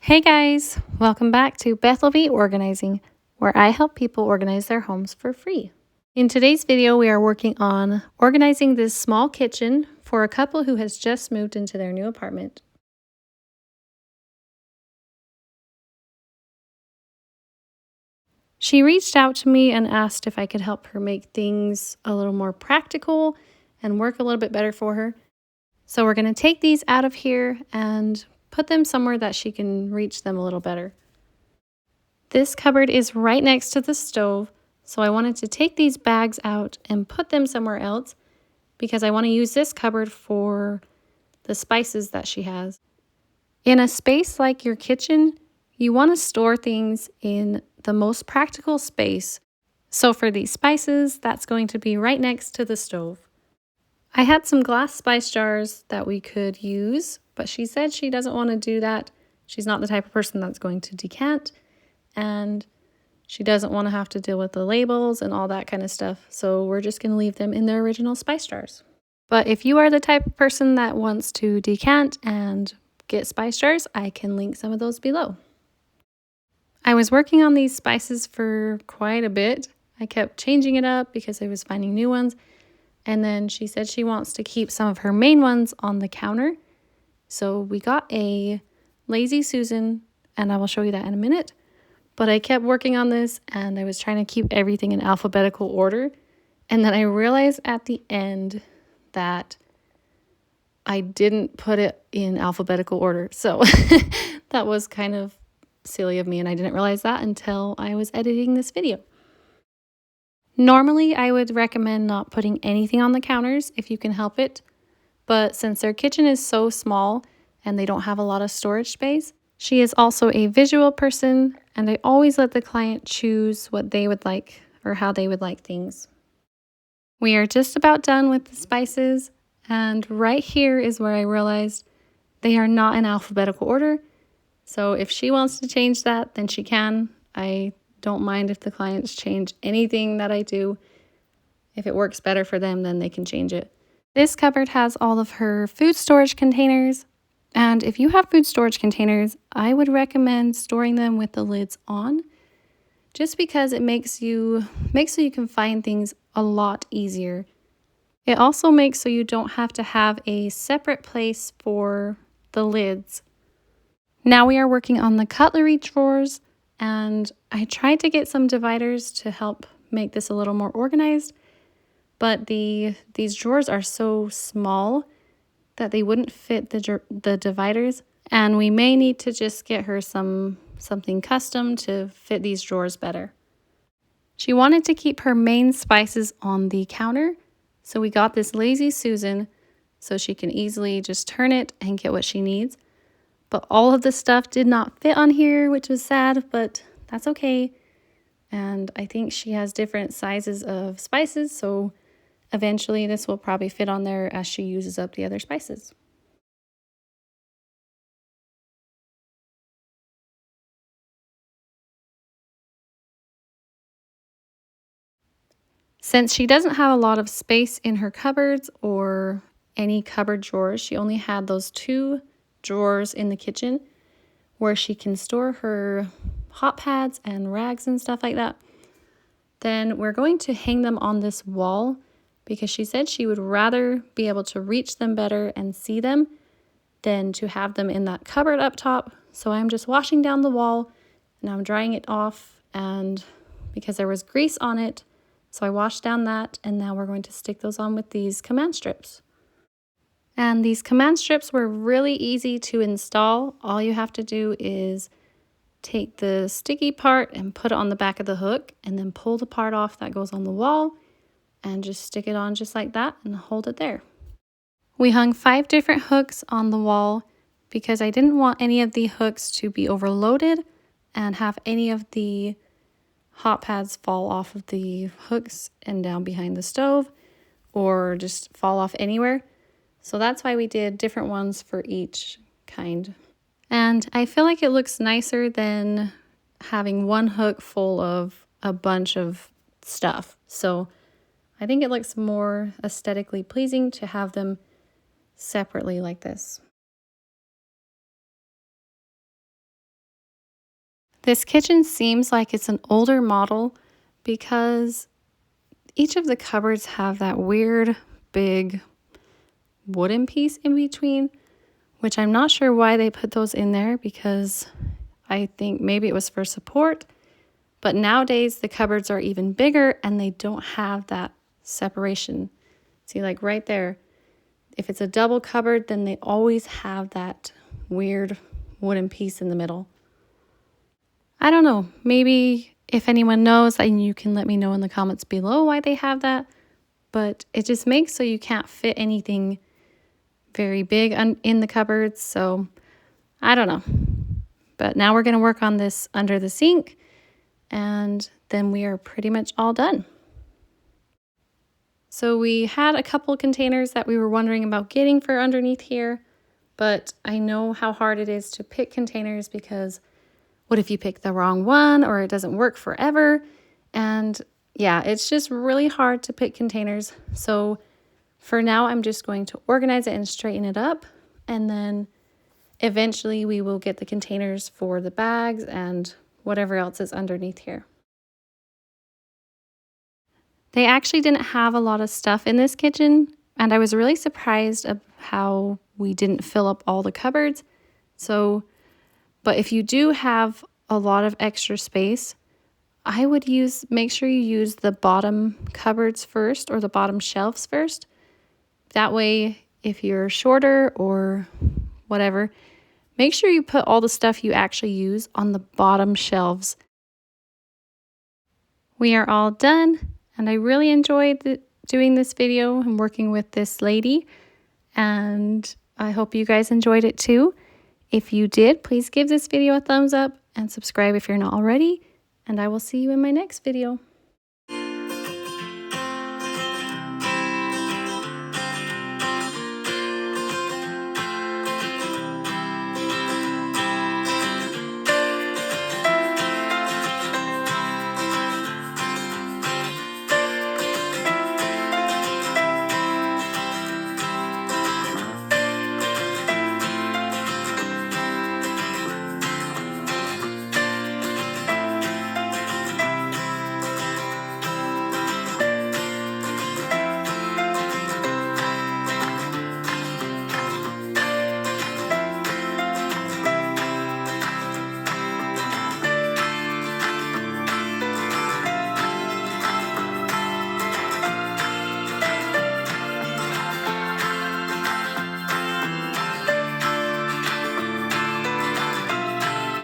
Hey guys, welcome back to Bethelby Organizing, where I help people organize their homes for free. In today's video, we are working on organizing this small kitchen for a couple who has just moved into their new apartment. She reached out to me and asked if I could help her make things a little more practical and work a little bit better for her. So we're going to take these out of here and put them somewhere that she can reach them a little better. This cupboard is right next to the stove, so I wanted to take these bags out and put them somewhere else because I want to use this cupboard for the spices that she has. In a space like your kitchen, you want to store things in the most practical space. So for these spices, that's going to be right next to the stove. I had some glass spice jars that we could use, but she said she doesn't want to do that. She's not the type of person that's going to decant, and she doesn't want to have to deal with the labels and all that kind of stuff. So we're just going to leave them in their original spice jars. But if you are the type of person that wants to decant and get spice jars, I can link some of those below. I was working on these spices for quite a bit. I kept changing it up because I was finding new ones. And then she said she wants to keep some of her main ones on the counter. So we got a Lazy Susan, and I will show you that in a minute. But I kept working on this and I was trying to keep everything in alphabetical order. And then I realized at the end that I didn't put it in alphabetical order. So that was kind of silly of me, and I didn't realize that until I was editing this video. Normally, I would recommend not putting anything on the counters if you can help it. But since their kitchen is so small and they don't have a lot of storage space, she is also a visual person, and I always let the client choose what they would like or how they would like things. We are just about done with the spices, and right here is where I realized they are not in alphabetical order. So if she wants to change that, then she can. I don't mind if the clients change anything that I do. If it works better for them, then they can change it. This cupboard has all of her food storage containers. And if you have food storage containers, I would recommend storing them with the lids on, just because it makes so you can find things a lot easier. It also makes so you don't have to have a separate place for the lids. Now we are working on the cutlery drawers, and I tried to get some dividers to help make this a little more organized, but these drawers are so small that they wouldn't fit the dividers, and we may need to just get her something custom to fit these drawers better. She wanted to keep her main spices on the counter, so we got this Lazy Susan so she can easily just turn it and get what she needs. But all of the stuff did not fit on here, which was sad, but that's okay. And I think she has different sizes of spices, so eventually this will probably fit on there as she uses up the other spices. Since she doesn't have a lot of space in her cupboards or any cupboard drawers, she only had those 2 drawers in the kitchen where she can store her hot pads and rags and stuff like that. Then we're going to hang them on this wall because she said she would rather be able to reach them better and see them than to have them in that cupboard up top. So I'm just washing down the wall and I'm drying it off, and because there was grease on it, so I washed down that, and now we're going to stick those on with these command strips. And these command strips were really easy to install. All you have to do is take the sticky part and put it on the back of the hook, and then pull the part off that goes on the wall and just stick it on just like that and hold it there. We hung 5 different hooks on the wall because I didn't want any of the hooks to be overloaded and have any of the hot pads fall off of the hooks and down behind the stove or just fall off anywhere. So that's why we did different ones for each kind. And I feel like it looks nicer than having one hook full of a bunch of stuff. So I think it looks more aesthetically pleasing to have them separately like this. This kitchen seems like it's an older model because each of the cupboards have that weird big wooden piece in between, which I'm not sure why they put those in there, because I think maybe it was for support. But nowadays the cupboards are even bigger and they don't have that separation. See, like right there, if it's a double cupboard, then they always have that weird wooden piece in the middle. I don't know, maybe if anyone knows, then you can let me know in the comments below why they have that. But it just makes so you can't fit anything very big in the cupboards. So I don't know. But now we're going to work on this under the sink, and then we are pretty much all done. So we had a couple containers that we were wondering about getting for underneath here, but I know how hard it is to pick containers, because what if you pick the wrong one or it doesn't work forever? And yeah, it's just really hard to pick containers. So for now, I'm just going to organize it and straighten it up, and then eventually we will get the containers for the bags and whatever else is underneath here. They actually didn't have a lot of stuff in this kitchen, and I was really surprised of how we didn't fill up all the cupboards. But if you do have a lot of extra space, I would make sure you use the bottom cupboards first, or the bottom shelves first. That way, if you're shorter or whatever, make sure you put all the stuff you actually use on the bottom shelves. We are all done, and I really enjoyed doing this video and working with this lady, and I hope you guys enjoyed it too. If you did, please give this video a thumbs up and subscribe if you're not already, and I will see you in my next video.